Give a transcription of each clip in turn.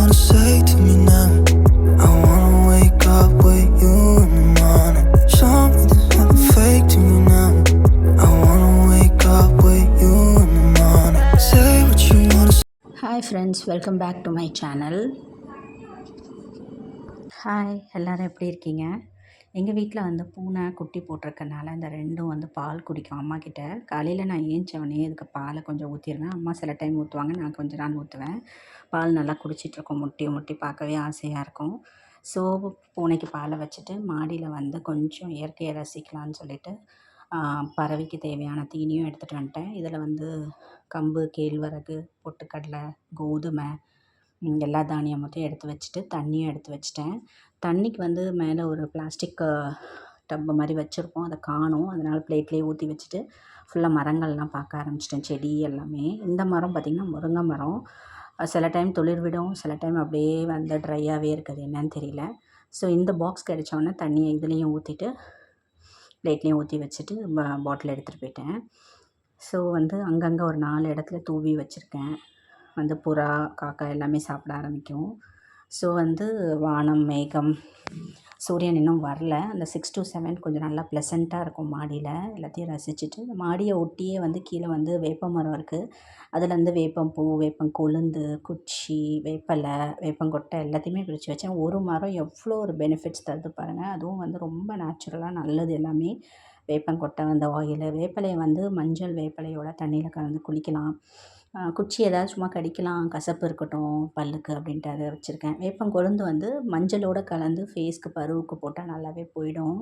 wanna say to me now? I wanna wake up with you in the morning. Show me there's nothing fake to me now. I wanna wake up with you in the morning. Say what you wanna say. Hi friends, welcome back to my channel. Hi, எல்லோரும் எப்படி இருக்கீங்க? எங்கள் வீட்டில் வந்து பூனை குட்டி போட்டிருக்கனால இந்த ரெண்டும் வந்து பால் குடிக்கும் அம்மாக்கிட்ட. காலையில் நான் ஏஞ்சவொடனே இதுக்கு பாலை கொஞ்சம் ஊற்றிடுவேன். அம்மா சில டைம் ஊற்றுவாங்க, நான் கொஞ்சம் நாள் ஊற்றுவேன். பால் நல்லா குடிச்சிட்ருக்கோம், முட்டி முட்டி பார்க்கவே ஆசையாக இருக்கும். ஸோ பூனைக்கு பாலை வச்சுட்டு மாடியில் வந்து கொஞ்சம் இயற்கையை ரசிக்கலான்னு சொல்லிட்டு பறவைக்கு தேவையான தீனியும் எடுத்துகிட்டு வந்துட்டேன். இதில் வந்து கம்பு, கேழ்வரகு, பொட்டுக்கடலை, கோதுமை, எல்லா தானியமத்தையும் எடுத்து வச்சுட்டு தண்ணியும் எடுத்து வச்சுட்டேன். தண்ணிக்கு வந்து மேலே ஒரு பிளாஸ்டிக் டப்பு மாதிரி வச்சுருப்போம், அதை காணும். அதனால் பிளேட்லேயே ஊற்றி வச்சுட்டு ஃபுல்லாக மரங்கள்லாம் பார்க்க ஆரம்பிச்சிட்டேன், செடி எல்லாமே. இந்த மரம் பார்த்திங்கன்னா முருங்கை மரம். சில டைம் துளிர் விடும், சில டைம் அப்படியே வந்து ட்ரையாகவே இருக்குது, என்னன்னு தெரியல. ஸோ இந்த பாக்ஸ் கிடைச்சோன்னே தண்ணியை இதுலேயும் ஊற்றிட்டு பிளேட்லேயும் ஊற்றி வச்சுட்டு பாட்டில் எடுத்துகிட்டு போயிட்டேன். ஸோ வந்து அங்கங்கே ஒரு 4 இடத்துல தூவி வச்சுருக்கேன். வந்து புறா, காக்கா எல்லாமே சாப்பிட ஆரம்பிக்கும். ஸோ வந்து வானம், மேகம், சூரியன் இன்னும் வரல. அந்த 6 to 7 கொஞ்சம் நல்லா ப்ளசண்ட்டாக இருக்கும் மாடியில். எல்லாத்தையும் ரசிச்சுட்டு இந்த மாடியை ஒட்டியே வந்து கீழே வந்து வேப்ப மரம் இருக்குது. அதுலேருந்து வேப்பம்பூ, வேப்பங்கொழுந்து, குச்சி, வேப்பலை, வேப்பங்கொட்டை எல்லாத்தையுமே பிரித்து வச்சேன். ஒரு மரம் எவ்வளோ ஒரு பெனிஃபிட்ஸ் தருது பாருங்கள். அதுவும் வந்து ரொம்ப நேச்சுரலாக நல்லது எல்லாமே. வேப்பங்கொட்டை வந்து ஆயிலு, வேப்பலையை வந்து மஞ்சள் வேப்பலையோட தண்ணியில் கலந்து குளிக்கலாம். குச்சி ஏதாவது சும்மா கடிக்கலாம், கசப்பு இருக்கட்டும் பல்லுக்கு அப்படின்ட்டு அதை வச்சுருக்கேன். வேப்பங்கொழுந்து வந்து மஞ்சளோடு கலந்து ஃபேஸ்க்கு, பருவுக்கு போட்டால் நல்லாவே போயிடும்.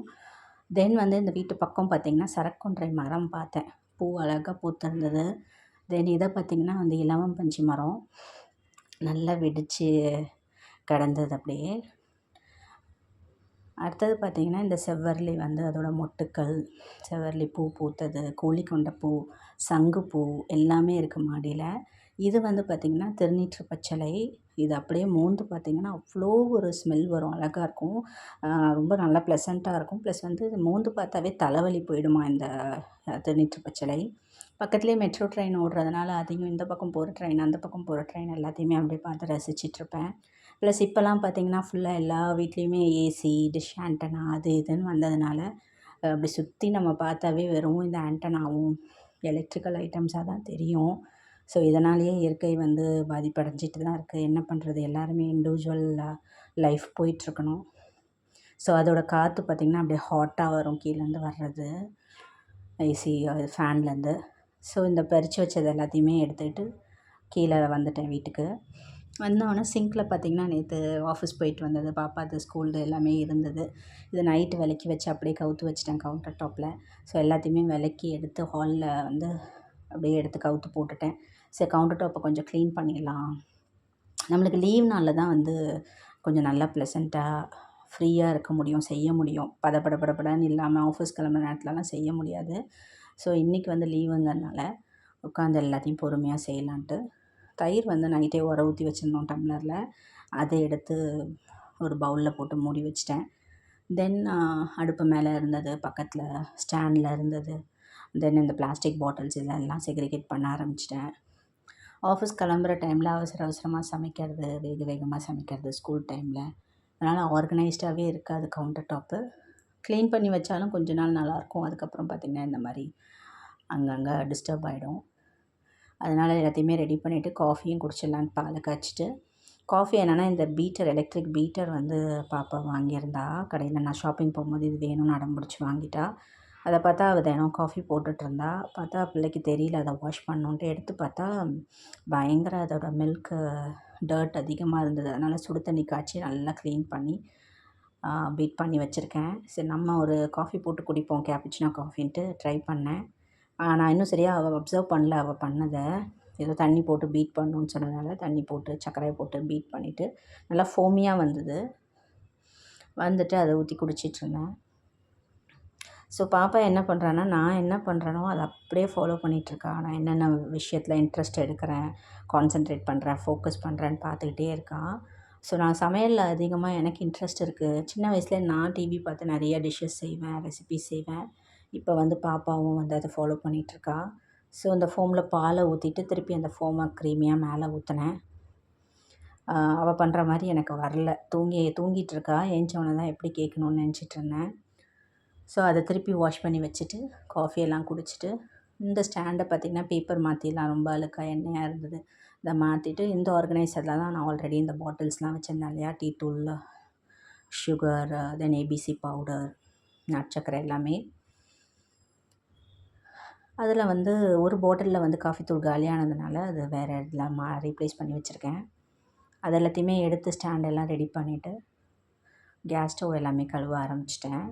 தென் வந்து இந்த வீட்டு பக்கம் பார்த்திங்கன்னா சரக்கொன்றை மரம் பார்த்தேன், பூ அழகாக பூத்திருந்தது. தென் இதை பார்த்திங்கன்னா வந்து இலவம் பஞ்சு மரம் நல்லா வெடித்து கிடந்தது அப்படியே. அடுத்தது பார்த்திங்கன்னா இந்த செவ்வரளி வந்து அதோடய மொட்டுக்கள், செவ்வரளி பூ பூத்தது, கோழிக்கொண்டை பூ, சங்குப்பூ எல்லாமே இருக்குது மாடியில். இது வந்து பார்த்திங்கன்னா திருநீற்று பச்சளை. இது அப்படியே மோந்து பார்த்திங்கன்னா அவ்வளோ ஒரு ஸ்மெல் வரும், அழகாக இருக்கும், ரொம்ப நல்லா ப்ளசண்ட்டாக இருக்கும். ப்ளஸ் வந்து இது மோந்து பார்த்தாவே தலைவலி போயிடுமா இந்த திருநீற்று பச்சளை. பக்கத்துலேயே மெட்ரோ ட்ரெயின் ஓடுறதுனால அதையும் இந்த பக்கம் போகிற ட்ரெயின், அந்த பக்கம் போகிற ட்ரெயின் எல்லாத்தையுமே அப்படியே பார்த்து ரசிச்சிட்ருப்பேன். ப்ளஸ் இப்போல்லாம் பார்த்திங்கன்னா ஃபுல்லாக எல்லா வீட்லேயுமே ஏசி, டிஷ் ஆண்டனா அது இதுன்னு வந்ததுனால அப்படி சுற்றி நம்ம பார்த்தாவே வெறும் இந்த ஆண்டனாவும் எலக்ட்ரிக்கல் ஐட்டம்ஸாக தான் தெரியும். ஸோ இதனாலேயே இயற்கை வந்து பாதிப்படைஞ்சிட்டு தான் இருக்குது. என்ன பண்ணுறது, எல்லாருமே இண்டிவிஜுவல் லைஃப் போயிட்டுருக்கணும். ஸோ அதோடய காற்று பார்த்திங்கன்னா அப்படியே ஹாட்டாக வரும் கீழேருந்து வர்றது, ஏசி ஃபேன்லேருந்து. ஸோ இந்த பறித்து வச்சது எல்லாத்தையுமே எடுத்துக்கிட்டு கீழே வந்துட்டேன் வீட்டுக்கு. வந்தோடனே சிங்கில் பார்த்திங்கன்னா நேற்று ஆஃபீஸ் போயிட்டு வந்தது, பாப்பாது ஸ்கூல்டு எல்லாமே இருந்தது. இதை நைட்டு விளக்கி வச்சு அப்படியே கவுத்து வச்சிட்டேன் கவுண்டர் டாப்பில். ஸோ எல்லாத்தையுமே விளக்கி எடுத்து ஹாலில் வந்து அப்படியே எடுத்து கவுத்து போட்டுட்டேன். சரி, கவுண்டர் டாப்பை கொஞ்சம் க்ளீன் பண்ணிடலாம். நம்மளுக்கு லீவ் நாளில் தான் வந்து கொஞ்சம் நல்லா ப்ளசண்ட்டாக ஃப்ரீயாக இருக்க முடியும், செய்ய முடியும். படப்படன்னு இல்லாமல் ஆஃபீஸ் கிளம்புற நேரத்துலலாம் செய்ய முடியாது. ஸோ இன்றைக்கி வந்து லீவுங்கிறதுனால உட்காந்து எல்லாத்தையும் பொறுமையாக செய்யலான்ட்டு. தயிர் வந்து நைட்டே உர ஊற்றி வச்சுருந்தோம் டம்ளரில், அதை எடுத்து ஒரு பவுலில் போட்டு மூடி வச்சிட்டேன். தென் அடுப்பு மேலே இருந்தது, பக்கத்தில் ஸ்டாண்டில் இருந்தது. தென் இந்த பிளாஸ்டிக் பாட்டில்ஸ் இதெல்லாம் செக்ரிகேட் பண்ண ஆரம்பிச்சிட்டேன். ஆஃபீஸ் கிளம்புற டைமில் அவசரமாக சமைக்கிறது, வேகமாக சமைக்கிறது ஸ்கூல் டைமில். அதனால் ஆர்கனைஸ்டாகவே இருக்காது கவுண்டர் டாப்பு. க்ளீன் பண்ணி வச்சாலும் கொஞ்ச நாள் நல்லாயிருக்கும், அதுக்கப்புறம் பார்த்திங்கன்னா இந்த மாதிரி அங்கங்கே டிஸ்டர்ப் ஆகிடும். அதனால் எல்லாத்தையுமே ரெடி பண்ணிவிட்டு காஃபியும் குடிச்சிடலான்னு பாலை காய்ச்சிட்டு. காஃபி என்னென்னா இந்த பீட்டர், எலக்ட்ரிக் பீட்டர் வந்து பாப்பா வாங்கியிருந்தா கடையில். நான் ஷாப்பிங் போகும்போது இது வேணும்னு அடம் பிடிச்சி வாங்கிட்டா. அதை பார்த்தா அவள் தினம் காஃபி போட்டுட்ருந்தா. பார்த்தா பிள்ளைக்கு தெரியல அதை வாஷ் பண்ணணுன்ட்டு. எடுத்து பார்த்தா பயங்கர அதோட மில்க்கு டர்ட் அதிகமாக இருந்தது. அதனால் சுடு தண்ணி காய்ச்சி நல்லா க்ளீன் பண்ணி பீட் பண்ணி வச்சுருக்கேன். சரி, நம்ம ஒரு காஃபி போட்டு குடிப்போம், கேப்புச்சினோ காஃபின்ட்டு ட்ரை பண்ணேன். நான் இன்னும் சரியாக அவள் அப்சர்வ் பண்ணல அவள் பண்ணதை. ஏதோ தண்ணி போட்டு பீட் பண்ணணுன்னு சொன்னதுனால தண்ணி போட்டு சர்க்கரையை போட்டு பீட் பண்ணிவிட்டு நல்லா ஃபோமியாக வந்தது. வந்துட்டு அதை ஊற்றி குடிச்சிட்ருந்தேன். ஸோ பாப்பா என்ன பண்ணுறான்னா, நான் என்ன பண்ணுறேனோ அதை அப்படியே ஃபாலோ பண்ணிகிட்ருக்கா. நான் என்னென்ன விஷயத்தில் இன்ட்ரெஸ்ட் எடுக்கிறேன், கான்சன்ட்ரேட் பண்ணுறேன், ஃபோக்கஸ் பண்ணுறேன்னு பார்த்துக்கிட்டே இருக்கா. ஸோ நான் சமையலில் அதிகமாக எனக்கு இன்ட்ரெஸ்ட் இருக்குது. சின்ன வயசுலேயே நான் டிவி பார்த்து நிறைய டிஷ்ஷஸ் செய்வேன், ரெசிபீஸ் செய்வேன். இப்போ வந்து பாப்பாவும் வந்து அதை ஃபாலோ பண்ணிகிட்ருக்கா. ஸோ அந்த ஃபோமில் பாலை ஊற்றிட்டு திருப்பி அந்த ஃபோமை க்ரீமியாக மேலே ஊற்றினேன். அவள் பண்ணுற மாதிரி எனக்கு வரல. தூங்கிட்டு இருக்கா. ஏஞ்சவொடனே தான் எப்படி கேட்கணும்னு நினச்சிட்ருந்தேன். ஸோ அதை திருப்பி வாஷ் பண்ணி வச்சுட்டு காஃபியெல்லாம் குடிச்சிட்டு இந்த ஸ்டாண்டை பார்த்திங்கன்னா பேப்பர் மாற்றிலாம் ரொம்ப அழுக்காக எண்ணெயாக இருந்தது. இதை மாற்றிட்டு இந்த ஆர்கனைசரில் தான் நான் ஆல்ரெடி இந்த பாட்டில்ஸ்லாம் வச்சுருந்தேன் இல்லையா, டீ தூள், சுகர், தென் ஏபிசி பவுடர், நாட்டுச்சக்கரை எல்லாமே. அதில் வந்து ஒரு பாட்டிலில் வந்து காஃபி தூள் காலியானதுனால அது வேறு இடத்துல ரீப்ளேஸ் பண்ணி வச்சுருக்கேன். அது எல்லாத்தையுமே எடுத்து ஸ்டாண்டெல்லாம் ரெடி பண்ணிவிட்டு கேஸ் ஸ்டவ் எல்லாமே கழுவ ஆரம்பிச்சிட்டேன்.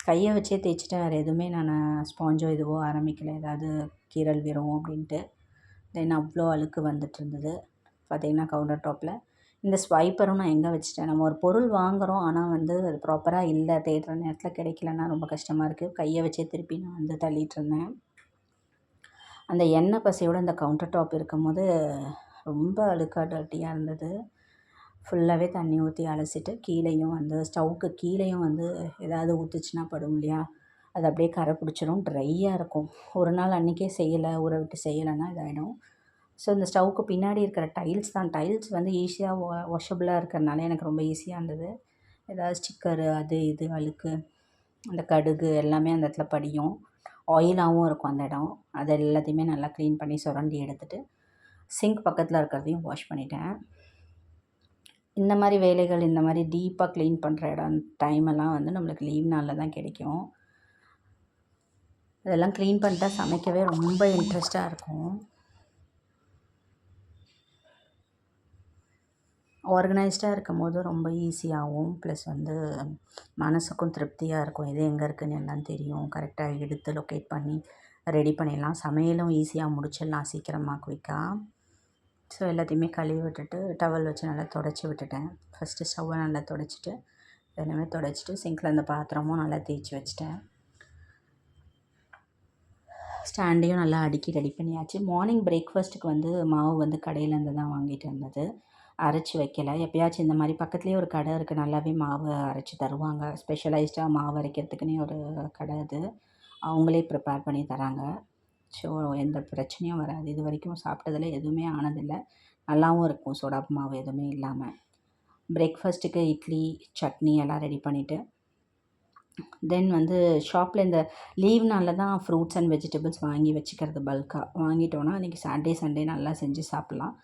கையை வச்சே தேய்ச்சிட்டேன். வேறு எதுவுமே நான் ஸ்பாஞ்சோ இதுவோ ஆரம்பிக்கலை, ஏதாவது கீரல் விரும் அப்படின்ட்டு. தென் அவ்வளோ அழுக்கு வந்துட்டு இருந்தது பார்த்திங்கன்னா கவுண்டர் டாப்பில். இந்த ஸ்வைப்பரும் நான் எங்கே வச்சுட்டேன். நம்ம ஒரு பொருள் வாங்குகிறோம், ஆனால் வந்து அது ப்ராப்பராக இல்லை, தேடுற நேரத்தில் கிடைக்கலன்னா ரொம்ப கஷ்டமாக இருக்குது. கையை வச்சே திருப்பி நான் வந்து தள்ளிகிட்டு இருந்தேன். அந்த எண்ணெய் பசையோடு அந்த கவுண்டர் டாப் இருக்கும்போது ரொம்ப அழுக்காக டர்ட்டியாக இருந்தது. ஃபுல்லாகவே தண்ணி ஊற்றி அலசிட்டு கீழேயும் வந்து ஸ்டவ்வுக்கு கீழேயும் வந்து ஏதாவது ஊற்றுச்சுன்னா படும் இல்லையா, அது அப்படியே கரை பிடிச்சிரும், ட்ரையாக இருக்கும். ஒரு நாள் அன்றைக்கே செய்யலை, ஊற விட்டு செய்யலைன்னா இதாகிடும். ஸோ இந்த ஸ்டவ்வுக்கு பின்னாடி இருக்கிற டைல்ஸ் வந்து ஈஸியாக வாஷபிளாக இருக்கிறனால எனக்கு ரொம்ப ஈஸியாக இருந்தது. ஏதாவது ஸ்டிக்கரு அது இது அழுக்கு, அந்த கடுகு எல்லாமே அந்த இடத்துல படியும். ஆயிலாகவும் இருக்கும் அந்த இடம். அது எல்லாத்தையுமே நல்லா க்ளீன் பண்ணி சுரண்டி எடுத்துகிட்டு சிங்க் பக்கத்தில் இருக்கிறதையும் வாஷ் பண்ணிட்டேன். இந்த மாதிரி வேலைகள், இந்த மாதிரி டீப்பாக க்ளீன் பண்ணுற டைமெல்லாம் வந்து நம்மளுக்கு லீவ் நாளில் தான் கிடைக்கும். அதெல்லாம் க்ளீன் பண்ணிட்டா சமைக்கவே ரொம்ப இன்ட்ரெஸ்ட்டாக இருக்கும். ஆர்கனைஸ்டாக இருக்கும் போது ரொம்ப ஈஸியாகவும் ப்ளஸ் வந்து மனசுக்கும் திருப்தியாக இருக்கும். எது எங்கே இருக்குதுன்னு எல்லாம் தெரியும். கரெக்டாக எடுத்து லொக்கேட் பண்ணி ரெடி பண்ணிடலாம். சமையலும் ஈஸியாக முடிச்சிடலாம் சீக்கிரமாக குயிக்காக. ஸோ எல்லாத்தையுமே கழுவி விட்டுட்டு டவல் வச்சு நல்லா தொடச்சி விட்டுட்டேன். ஃபஸ்ட்டு ஸ்டவ்வை நல்லா தொடச்சிட்டு எல்லாமே தொடச்சிட்டு சிங்கில் அந்த பாத்திரமும் நல்லா தேய்ச்சி வச்சிட்டேன். ஸ்டாண்டையும் நல்லா அடுக்கி ரெடி பண்ணியாச்சு. மார்னிங் பிரேக்ஃபாஸ்ட்டுக்கு வந்து மாவு வந்து கடையிலேருந்து தான் வாங்கிட்டு வந்தது, அரைச்சி வைக்கலை. எப்போயாச்சும் இந்த மாதிரி பக்கத்துலேயே ஒரு கடை இருக்குது, நல்லாவே மாவு அரைச்சி தருவாங்க. ஸ்பெஷலைஸ்டாக மாவு அரைக்கிறதுக்குன்னே ஒரு கடை, அது அவங்களே ப்ரிப்பேர் பண்ணி தராங்க. ஸோ எந்த பிரச்சனையும் வராது. இது வரைக்கும் சாப்பிட்டதில் எதுவுமே ஆனதில்லை. நல்லாவும் இருக்கும் சோடா மாவு எதுவுமே இல்லாமல். பிரேக்ஃபாஸ்ட்டுக்கு இட்லி, சட்னி எல்லாம் ரெடி பண்ணிவிட்டு தென் வந்து ஷாப்பில் இந்த லீவ் நாளில் தான் ஃப்ரூட்ஸ் அண்ட் வெஜிடபிள்ஸ் வாங்கி வச்சுக்கிறது. பல்காக வாங்கிட்டோன்னா அன்றைக்கி சாட்டர்டே சண்டே நல்லா செஞ்சு சாப்பிட்லாம்.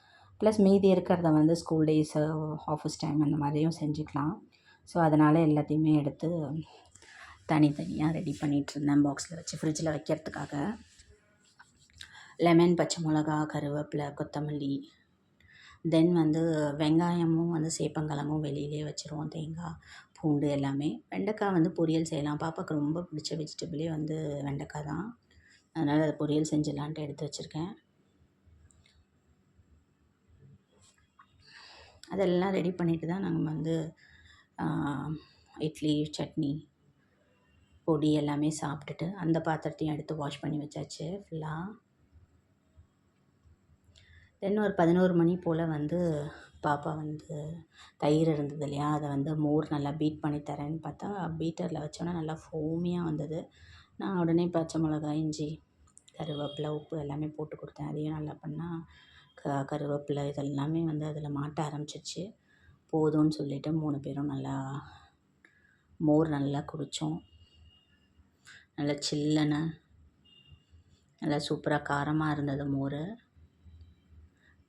ப்ளஸ் மீதி இருக்கிறத வந்து ஸ்கூல் டேஸு, ஆஃபீஸ் டைம் அந்த மாதிரியும் செஞ்சுக்கலாம். ஸோ அதனால் எல்லாத்தையுமே எடுத்து தனித்தனியாக ரெடி பண்ணிகிட்ருந்தேன் பாக்ஸில் வச்சு ஃப்ரிட்ஜில் வைக்கிறதுக்காக. லெமன், பச்சை மிளகா, கருவேப்பிலை, கொத்தமல்லி, தென் வந்து வெங்காயமும் வந்து சேப்பங்கிழங்கும் வெளியிலே வச்சுருவோம், தேங்காய், பூண்டு எல்லாமே. வெண்டைக்காய் வந்து பொரியல் செய்யலாம். பாப்பாவுக்கு ரொம்ப பிடிச்ச வெஜிடபிளே வந்து வெண்டைக்காய் தான். அதனால் அதை பொரியல் செஞ்சிடலான்ட்டு எடுத்து வச்சுருக்கேன். அதெல்லாம் ரெடி பண்ணிவிட்டு தான் நாங்கள் வந்து இட்லி, சட்னி, பொடி எல்லாமே சாப்பிட்டுட்டு அந்த பாத்திரத்தையும் எடுத்து வாஷ் பண்ணி வச்சாச்சு ஃபுல்லாக. தென் ஒரு 11 மணி போல் வந்து பாப்பா வந்து தயிர் இருந்தது இல்லையா, அதை வந்து மோர் நல்லா பீட் பண்ணி தரேன்னு பார்த்தா பீட்டரில் வச்சோன்னா நல்லா ஃபோமியாக வந்தது. நான் உடனே பச்சை மிளகாய், இஞ்சி, கருவேப்பிலை, உப்பு எல்லாமே போட்டு கொடுத்தேன். அதையும் நல்லா பண்ணால் கருவேப்பிலை இதெல்லாமே வந்து அதில் மாட்ட ஆரம்பிச்சிருச்சு. போதும்னு சொல்லிவிட்டு 3 பேரும் நல்லா மோர் நல்லா குடித்தோம். நல்லா சில்லுன்னு நல்லா சூப்பராக காரமாக இருந்தது மோர்.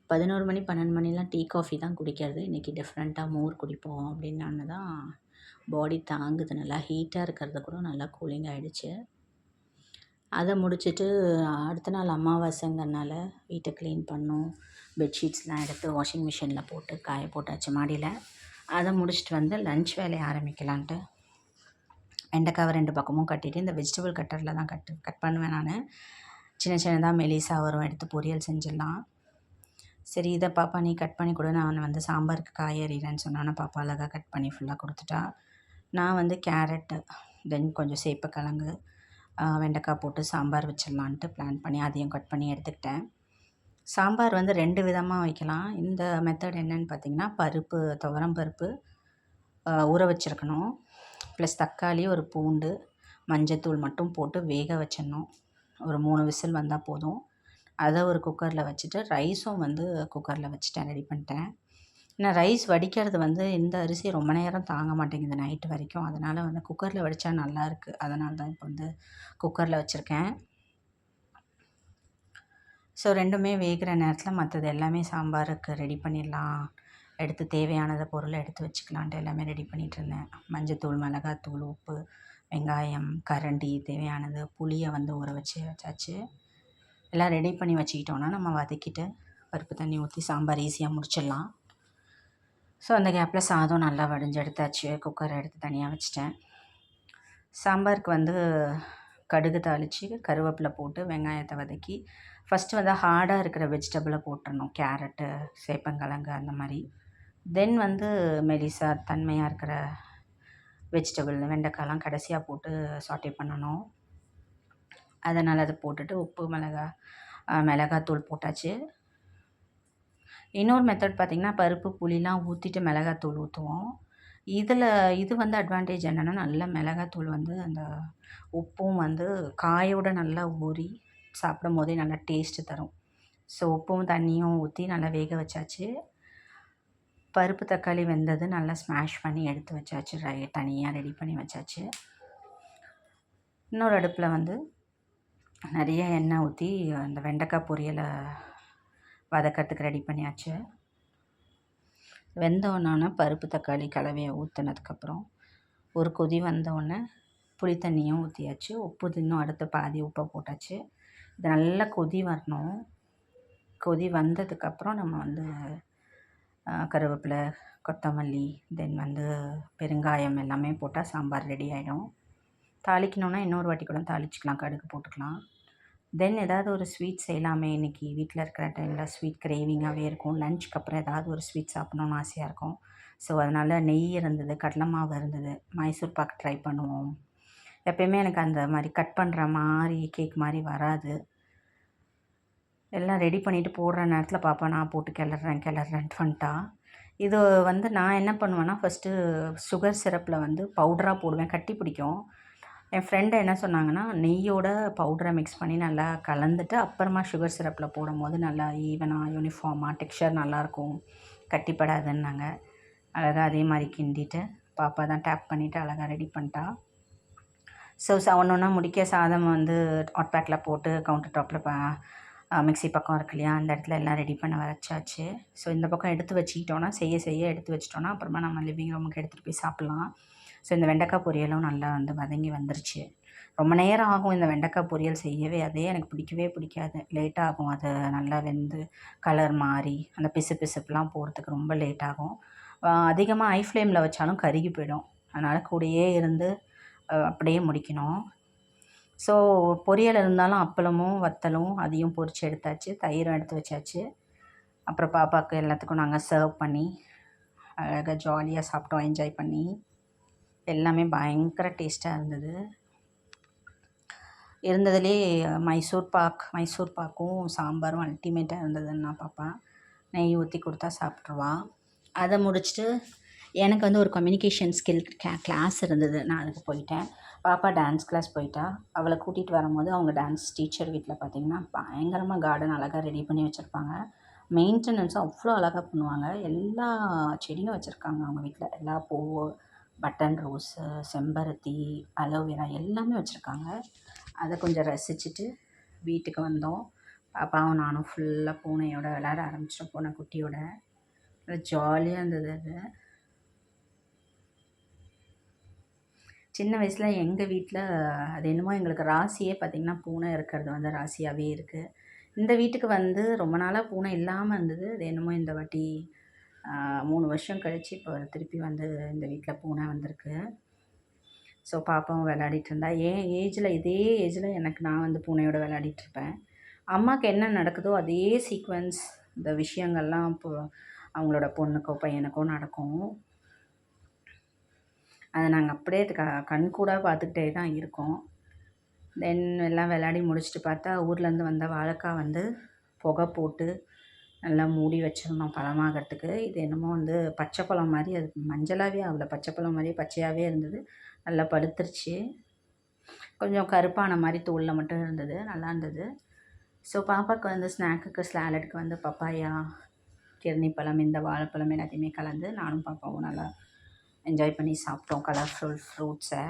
11 மணி 12 மணிலாம் டீ காஃபி தான் குடிக்கிறது. இன்றைக்கி டிஃப்ரெண்ட்டாக மோர் குடிப்போம் அப்படின்னு தான் பாடி தாங்குது. நல்லா ஹீட்டாக இருக்கிறது கூட நல்லா கூலிங் ஆகிடுச்சு. அதை முடிச்சுட்டு அடுத்த நாள் அமாவாசைங்கிறனால வீட்டை க்ளீன் பண்ணோம். பெட்ஷீட்ஸ்லாம் எடுத்து வாஷிங் மிஷினில் போட்டு காய போட்டாச்சு மாடியில். அதை முடிச்சுட்டு வந்து லன்ச் வேலையை ஆரம்பிக்கலான்ட்டு வெண்டைக்காவை 2 பக்கமும் கட்டிட்டு இந்த வெஜிடபிள் கட்டரில் தான் கட் பண்ணுவேன் நான். சின்ன சின்னதாக மெலிசாக வரும், எடுத்து பொரியல் செஞ்சிடலாம். சரி இதை பாப்பா நீ கட் பண்ணி கொடு, நான் வந்து சாம்பாருக்கு காய் அரிகிறேன்னு சொன்னோன்னே பாப்பா அழகாக கட் பண்ணி ஃபுல்லாக கொடுத்துட்டா. நான் வந்து கேரட்டு, தென் கொஞ்சம் சேப்பக்கிழங்கு, வெண்டைக்காய் போட்டு சாம்பார் வச்சிடலான்ட்டு பிளான் பண்ணி அதையும் கட் பண்ணி எடுத்துக்கிட்டேன். சாம்பார் வந்து 2 விதமாக வைக்கலாம். இந்த மெத்தட் என்னென்னு பார்த்திங்கன்னா, பருப்பு, துவரம் பருப்பு ஊற வச்சுருக்கணும், ப்ளஸ் தக்காளி, ஒரு பூண்டு, மஞ்சத்தூள் மட்டும் போட்டு வேக வச்சிடணும். ஒரு 3 விசில் வந்தால் போதும். அதை ஒரு குக்கரில் வச்சுட்டு ரைஸும் வந்து குக்கரில் வச்சுட்டேன், ரெடி பண்ணிட்டேன். நான் ரைஸ் வடிக்கிறது வந்து இந்த அரிசி ரொம்ப நேரம் தாங்க மாட்டேங்குது நைட்டு வரைக்கும். அதனால் வந்து குக்கரில் வடித்தா நல்லாயிருக்கு. அதனால தான் இப்போ வந்து குக்கரில் வச்சுருக்கேன். ஸோ 2மே வேகிற நேரத்தில் மற்றது எல்லாமே சாம்பாருக்கு ரெடி பண்ணிடலாம். எடுத்து தேவையானத பொருளை எடுத்து வச்சுக்கலான்ட்டு எல்லாமே ரெடி பண்ணிகிட்ருந்தேன். மஞ்சத்தூள், மிளகாத்தூள், உப்பு, வெங்காயம், கரண்டி தேவையானது, புளியை வந்து ஊற வச்சாச்சு. எல்லாம் ரெடி பண்ணி வச்சுக்கிட்டோன்னா நம்ம வதக்கிட்டு பருப்பு தண்ணி ஊற்றி சாம்பார் ஈஸியாக முடிச்சிடலாம். ஸோ அந்த கேப்பில் சாதம் நல்லா வடிஞ்சு எடுத்தாச்சு. குக்கரை எடுத்து தனியாக வச்சுட்டேன். சாம்பாருக்கு வந்து கடுகு தாளித்து கருவேப்பிலை போட்டு வெங்காயத்தை வதக்கி ஃபஸ்ட்டு வந்து ஹார்டாக இருக்கிற வெஜிடபிளை போட்டுடணும். கேரட்டு, சேப்பங்கிழங்கு அந்த மாதிரி. தென் வந்து மெலிசா தன்மையாக இருக்கிற வெஜிடபிள் வெண்டைக்காய்லாம் கடைசியாக போட்டு சாட்டே பண்ணணும். அதனால் அதை போட்டுட்டு உப்பு, மிளகாத்தூள் போட்டாச்சு. இன்னொரு மெத்தட் பார்த்திங்கன்னா பருப்பு புளிலாம் ஊற்றிட்டு மிளகாத்தூள் ஊற்றுவோம். இது வந்து அட்வான்டேஜ் என்னென்னா நல்ல மிளகாத்தூள் வந்து அந்த உப்பும் வந்து காயோடு நல்லா ஊறி சாப்பிடும் போதே நல்லா டேஸ்ட்டு தரும். ஸோ உப்பும் தண்ணியும் ஊற்றி நல்லா வேக வச்சாச்சு. பருப்பு தக்காளி வெந்தது நல்லா ஸ்மாஷ் பண்ணி எடுத்து வச்சாச்சு. தனியாக ரெடி பண்ணி வச்சாச்சு. இன்னொரு அடுப்பில் வந்து நிறைய எண்ணெய் ஊற்றி அந்த வெண்டைக்காய் பொரியலை வதக்கிறதுக்கு ரெடி பண்ணியாச்சு. வெந்தோடனே பருப்பு தக்காளி கலவையை ஊற்றினதுக்கப்புறம் ஒரு கொதி வந்தோடனே புளி தண்ணியும் ஊற்றியாச்சு. உப்பு இன்னும் அடுத்து பாதி உப்பை போட்டாச்சு. இது நல்லா கொதி வரணும். கொதி வந்ததுக்கப்புறம் நம்ம வந்து கருவேப்பிலை, கொத்தமல்லி, தென் வந்து பெருங்காயம் எல்லாமே போட்டால் சாம்பார் ரெடி ஆகிடும். தாளிக்கணுன்னா இன்னொரு வாட்டி கூட தாளிச்சிக்கலாம், கடுகு போட்டுக்கலாம். தென் ஏதாவது ஒரு ஸ்வீட் செய்யலாமே இன்றைக்கி. வீட்டில் இருக்கிற டைமில் ஸ்வீட் கிரேவிங்காகவே இருக்கும். லஞ்சுக்கு அப்புறம் ஏதாவது ஒரு ஸ்வீட் சாப்பிட்ணுன்னு ஆசையாக இருக்கும். ஸோ அதனால் நெய் இருந்தது, கடலை மாவு இருந்தது, மைசூர் பாக்கு ட்ரை பண்ணுவோம். எப்பயுமே எனக்கு அந்த மாதிரி கட் பண்ணுற மாதிரி கேக் மாதிரி வராது. எல்லாம் ரெடி பண்ணிவிட்டு போடுற நேரத்தில் பாப்பா நான் போட்டு கிளறேன்ட்டு வந்துட்டா. இது வந்து நான் என்ன பண்ணுவேன்னா ஃபஸ்ட்டு சுகர் சிரப்பில் வந்து பவுடராக போடுவேன், கட்டி பிடிக்கும். என் ஃப்ரெண்டு என்ன சொன்னாங்கன்னா நெய்யோட பவுடரை மிக்ஸ் பண்ணி நல்லா கலந்துட்டு அப்புறமா சுகர் சிரப்பில் போடும்போது நல்லா ஈவனாக யூனிஃபார்மாக டெக்ஸ்சர் நல்லாயிருக்கும், கட்டிப்படாதுன்னாங்க. அழகாக அதே மாதிரி கிண்டிட்டு பாப்பா தான் டேப் பண்ணிவிட்டு அழகாக ரெடி பண்ணிட்டா. ஸோ ஒன்று ஒன்றா முடிக்க சாதம் வந்து ஹாட் பேக்கில் போட்டு கவுண்டர் டாப்பில் மிக்ஸி பக்கம் இருக்கு இல்லையா, அந்த இடத்துல எல்லாம் ரெடி பண்ண வச்சாச்சு. ஸோ இந்த பக்கம் எடுத்து வச்சுக்கிட்டோன்னா செய்ய எடுத்து வச்சிட்டோன்னா அப்புறமா நம்ம லிவிங் ரூமுக்கு எடுத்துகிட்டு போய் சாப்பிட்லாம். ஸோ இந்த வெண்டைக்காய் பொரியலும் நல்லா வந்து வதங்கி வந்துருச்சு. ரொம்ப நேரம் ஆகும் இந்த வெண்டைக்காய் பொரியல் செய்யவே. அதே எனக்கு பிடிக்காது. லேட்டாக ஆகும். அது நல்லா வெந்து கலர் மாறி அந்த பிசுப்புலாம் போகிறதுக்கு ரொம்ப லேட் ஆகும். அதிகமாக ஹை ஃப்ளேமில் வச்சாலும் கருகி போயிடும். அதனால் கூடயே இருந்து அப்படியே முடிக்கணும். ஸோ பொரியல் இருந்தாலும் அப்பளமும் வத்தலும் அதையும் பொரித்து எடுத்தாச்சு. தயிரும் எடுத்து வச்சாச்சு. அப்புறம் பாப்பாவுக்கு எல்லாத்துக்கும் நாங்கள் சர்வ் பண்ணி அழகாக ஜாலியாக சாப்பிட்டோம், என்ஜாய் பண்ணி. எல்லாமே பயங்கர டேஸ்ட்டாக இருந்ததுலே மைசூர் பாக்கும் சாம்பாரும் அல்டிமேட்டாக இருந்ததுன்னா பாப்பா நெய் ஊற்றி கொடுத்தா சாப்பிட்ருவா. அதை முடிச்சுட்டு எனக்கு வந்து ஒரு கம்யூனிகேஷன் ஸ்கில் கிளாஸ் இருந்தது. நான் அதுக்கு போயிட்டேன். பாப்பா டான்ஸ் கிளாஸ் போயிட்டா. அவளை கூட்டிகிட்டு வரும்போது அவங்க டான்ஸ் டீச்சர் வீட்டில் பார்த்திங்கன்னா பயங்கரமாக கார்டன் அழகாக ரெடி பண்ணி வச்சுருப்பாங்க. மெயின்டெனன்ஸும் அவ்வளோ அழகாக பண்ணுவாங்க. எல்லா செடியும் வச்சுருக்காங்க அவங்க வீட்டில். எல்லா பூ, பட்டன் ரோஸு, செம்பருத்தி, அலோவேரா எல்லாமே வச்சுருக்காங்க. அதை கொஞ்சம் ரசிச்சுட்டு வீட்டுக்கு வந்தோம். பாப்பாவும் நானும் ஃபுல்லாக பூனையோட விளையாட ஆரம்பிச்சிட்டோம். பூனை குட்டியோட ஜாலியாக இருந்தது. அது சின்ன வயசில் எங்கள் வீட்டில் அது என்னமோ எங்களுக்கு ராசியே பார்த்திங்கன்னா பூனை இருக்கிறது வந்து ராசியாகவே இருக்குது. இந்த வீட்டுக்கு வந்து ரொம்ப நாளாக பூனை இல்லாமல் இருந்தது. அது என்னமோ இந்த வாட்டி 3 வருஷம் கழித்து இப்போ திருப்பி வந்து இந்த வீட்டில் பூனை வந்திருக்கு. ஸோ பாப்பாவும் விளையாடிட்டு இருந்தா. இதே ஏஜில் நான் வந்து பூனையோட விளையாடிட்டுருப்பேன். அம்மாவுக்கு என்ன நடக்குதோ அதே சீக்வென்ஸ் இந்த விஷயங்கள்லாம் இப்போது அவங்களோட பொண்ணுக்கோ பையனுக்கோ நடக்கும். அதை நாங்கள் அப்படியே கண்கூடாக பார்த்துக்கிட்டே தான் இருக்கோம். தென் எல்லாம் விளையாடி முடிச்சுட்டு பார்த்தா ஊர்லேருந்து வந்த வாழைக்காய் வந்து புகை போட்டு நல்லா மூடி வச்சிருந்தோம் பழமாகறதுக்கு. இது என்னமோ வந்து பச்சை பழம் மாதிரி, அது மஞ்சளாகவே ஆகல, பச்சை பழம் மாதிரி பச்சையாகவே இருந்தது. நல்லா பழுத்துருச்சு. கொஞ்சம் கருப்பான மாதிரி தோலில் மட்டும் இருந்தது. நல்லா இருந்தது. ஸோ பாப்பாவுக்கு வந்து ஸ்நாக்குக்கு சாலடுக்கு வந்து பப்பாயா, கிர்னி பழம், இந்த வாழைப்பழம் எல்லாத்தையுமே கலந்து நானும் பாப்பாவும் நல்லா என்ஜாய் பண்ணி சாப்பிட்டோம் கலர்ஃபுல் ஃப்ரூட்ஸை.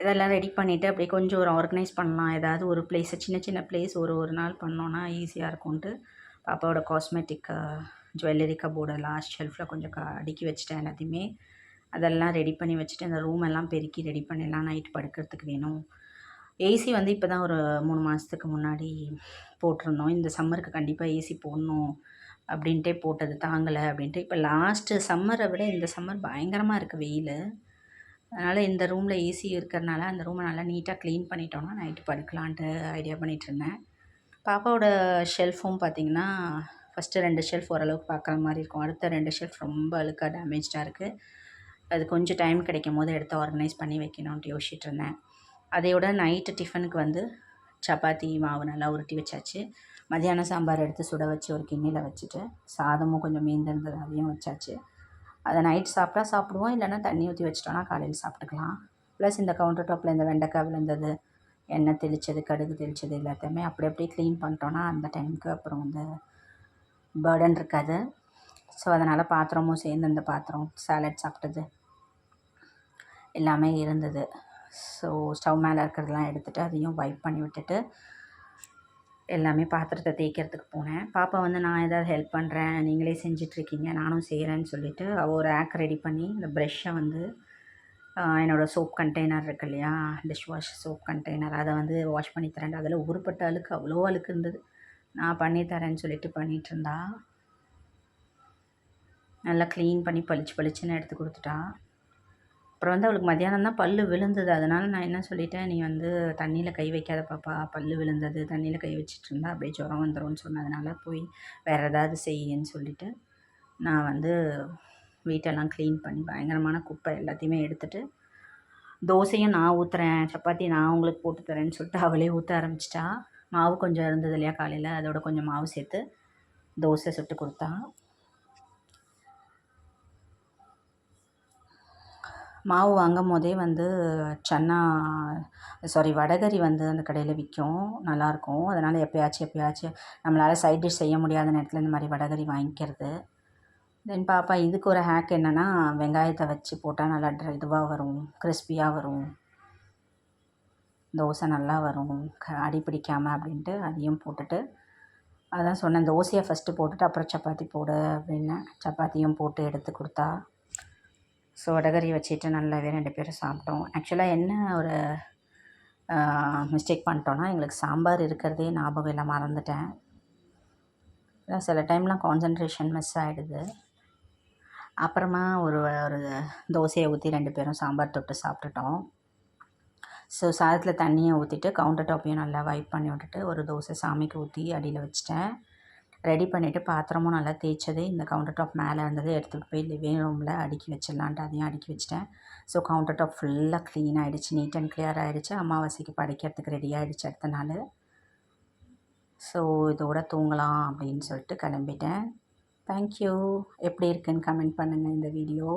இதெல்லாம் ரெடி பண்ணிவிட்டு அப்படியே கொஞ்சம் ஒரு ஆர்கனைஸ் பண்ணலாம், ஏதாவது ஒரு பிளேஸை சின்ன சின்ன பிளேஸ் ஒரு நாள் பண்ணோன்னா ஈஸியாக இருக்கும்ன்ட்டு பாப்பாவோட காஸ்மெட்டிக் ஜுவல்லரி கபோர்டை லாஸ்ட் ஷெல்ஃபில் கொஞ்சம் அடுக்கி வச்சுட்டேன் எல்லாத்தையுமே. அதெல்லாம் ரெடி பண்ணி வச்சுட்டு இந்த ரூம் எல்லாம் பெருக்கி ரெடி பண்ணிடலாம், நைட் படுக்கிறதுக்கு வேணும். ஏசி வந்து இப்போ தான் ஒரு 3 மாதத்துக்கு முன்னாடி போட்டிருந்தோம். இந்த சம்மருக்கு கண்டிப்பாக ஏசி போடணும் அப்படின்ட்டே போட்டது, தாங்கலை அப்படின்ட்டு. இப்போ லாஸ்ட்டு சம்மரை விட இந்த சம்மர் பயங்கரமாக இருக்குது வெயில். அதனால் இந்த ரூமில் ஏசி இருக்கிறனால அந்த ரூமை நல்லா நீட்டாக க்ளீன் பண்ணிட்டோன்னா நைட்டு படுக்கலான்ட்டு ஐடியா பண்ணிகிட்ருந்தேன். பாப்பாவோட ஷெல்ஃபும் பார்த்திங்கன்னா ஃபஸ்ட்டு 2 ஷெல்ஃப் ஓரளவுக்கு பார்க்குற மாதிரி இருக்கும், அடுத்த 2 ஷெல்ஃப் ரொம்ப அழுக்காக டேமேஜாக இருக்குது. அது கொஞ்சம் டைம் கிடைக்கும் போது எடுத்து ஆர்கனைஸ் பண்ணி வைக்கணுன்ட்டு யோசிச்சுட்டு இருந்தேன். அதையோட நைட்டு டிஃபனுக்கு வந்து சப்பாத்தி மாவு நல்லா உருட்டி வச்சாச்சு. மதியானம் சாம்பார் எடுத்து சுட வச்சு ஒரு கிண்ணியில் வச்சுட்டு சாதமும் கொஞ்சம் மீந்திருந்தது அதையும் வச்சாச்சு. அதை நைட் சாப்பிட்டா சாப்பிடுவோம், இல்லைன்னா தண்ணி ஊற்றி வச்சிட்டோன்னா காலையில் சாப்பிட்டுக்கலாம். ப்ளஸ் இந்த கவுண்டர் டாப்பில் இந்த வெண்டைக்காய் விழுந்தது, எண்ணெய் தெளித்தது, கடுகு தெளித்தது எல்லாத்தையுமே அப்படி அப்படியே க்ளீன் பண்ணிட்டோன்னா அந்த டைமுக்கு அப்புறம் வந்து பர்டன் இருக்காது. ஸோ அதனால் பாத்திரமும் சேர்ந்து அந்த பாத்திரம் சாலட் சாப்பிட்டது எல்லாமே இருந்தது. ஸோ ஸ்டவ் மேலே இருக்கிறதெல்லாம் எடுத்துகிட்டு அதையும் வைப் பண்ணி விட்டுட்டு எல்லாமே பாத்திரத்தை தேய்க்கிறதுக்கு போனேன். பாப்பா வந்து நான் ஏதாவது ஹெல்ப் பண்ணுறேன், நீங்களே செஞ்சிட்ருக்கீங்க நானும் செய்கிறேன்னு சொல்லிவிட்டு அவள் ஒரு ஆக் ரெடி பண்ணி இந்த ப்ரெஷ்ஷை வந்து என்னோடய சோப் கண்டெய்னர் இருக்கு இல்லையா, டிஷ் வாஷ் சோப் கண்டெய்னர், அதை வந்து வாஷ் பண்ணி தரேன். அதில் ஊறுப்பட்ட அழுக்கு அவ்வளோ அழுக்கு இருந்தது. நான் பண்ணி தரேன்னு சொல்லிட்டு பண்ணிகிட்ருந்தா. நல்லா க்ளீன் பண்ணி பளிச்சுன்னு எடுத்து கொடுத்துட்டா. அப்புறம் வந்து அவளுக்கு மத்தியானம் தான் பல் விழுந்தது. அதனால் நான் என்ன சொல்லிட்டேன், நீ வந்து தண்ணியில் கை வைக்காத பாப்பா, பல் விழுந்தது, தண்ணியில் கை வச்சிட்டு இருந்தா அப்படியே ஜுரம் வந்துடும்னு சொன்னதுனால போய் வேறு ஏதாவது செய்யுன்னு சொல்லிவிட்டு நான் வந்து வீட்டெல்லாம் க்ளீன் பண்ணி பயங்கரமான குப்பை எல்லாத்தையுமே எடுத்துகிட்டு தோசையும் நான் ஊற்றுறேன், சப்பாத்தி நான் உங்களுக்கு போட்டு தரேன்னு சொல்லிட்டு அவளே ஊற்ற ஆரம்பிச்சிட்டா. மாவு கொஞ்சம் இருந்தது இல்லையா காலையில், அதோட கொஞ்சம் மாவு சேர்த்து தோசை சுட்டு கொடுத்தா. மாவு வாங்கும் போதே வந்து வடகரி வந்து அந்த கடையில் விற்கும், நல்லாயிருக்கும். அதனால் எப்போயாச்சும் நம்மளால் சைட் டிஷ் செய்ய முடியாத நேரத்தில் இந்த மாதிரி வடகரி வாங்கிக்கிறது. தென் பாப்பா இதுக்கு ஒரு ஹேக் என்னென்னா, வெங்காயத்தை வச்சு போட்டால் நல்லா இதுவாக வரும், கிறிஸ்பியாக வரும், தோசை நல்லா வரும், அடி பிடிக்காமல் அப்படின்ட்டு அதையும் போட்டுட்டு அதான் சொன்னேன், தோசையை ஃபஸ்ட்டு போட்டுட்டு அப்புறம் சப்பாத்தி போடு அப்படின்னு. சப்பாத்தியும் போட்டு எடுத்து கொடுத்தா. ஸோ வடகரி வச்சுட்டு நல்லாவே 2 பேரும் சாப்பிட்டோம். ஆக்சுவலாக என்ன ஒரு மிஸ்டேக் பண்ணிட்டோன்னா, எங்களுக்கு சாம்பார் இருக்கிறதே ஞாபகம் இல்லை, மறந்துட்டேன். சில டைம்லாம் கான்சன்ட்ரேஷன் மிஸ் ஆகிடுது. அப்புறமா ஒரு தோசையை ஊற்றி 2 பேரும் சாம்பார் தொட்டு சாப்பிட்டுட்டோம். ஸோ சாதத்தில் தண்ணியை ஊற்றிட்டு கவுண்டர் டாப்பையும் நல்லா வைப் பண்ணி விட்டுட்டு ஒரு தோசை சாமிக்கு ஊற்றி அடியில் வச்சுட்டேன். ரெடி பண்ணிவிட்டு பாத்திரமும் நல்லா தேய்ச்சது இந்த கவுண்டர் டாப் மேலே இருந்தது, எடுத்துகிட்டு போய் லிவிங் ரூமில் அடுக்கி வச்சிடலான்ட்டு அதையும் அடுக்கி வச்சிட்டேன். ஸோ கவுண்டர் டாப் ஃபுல்லாக க்ளீன் ஆகிடுச்சு, நீட் அண்ட் கிளியர் ஆகிடுச்சு. அமாவாசைக்கு படைக்கிறதுக்கு ரெடி ஆகிடுச்சு அடுத்த நாள். ஸோ இதோட தூங்கலாம் அப்படின்னு சொல்லிட்டு கிளம்பிட்டேன். தேங்க்யூ. எப்படி இருக்குன்னு கமெண்ட் பண்ணுங்கள் இந்த வீடியோ.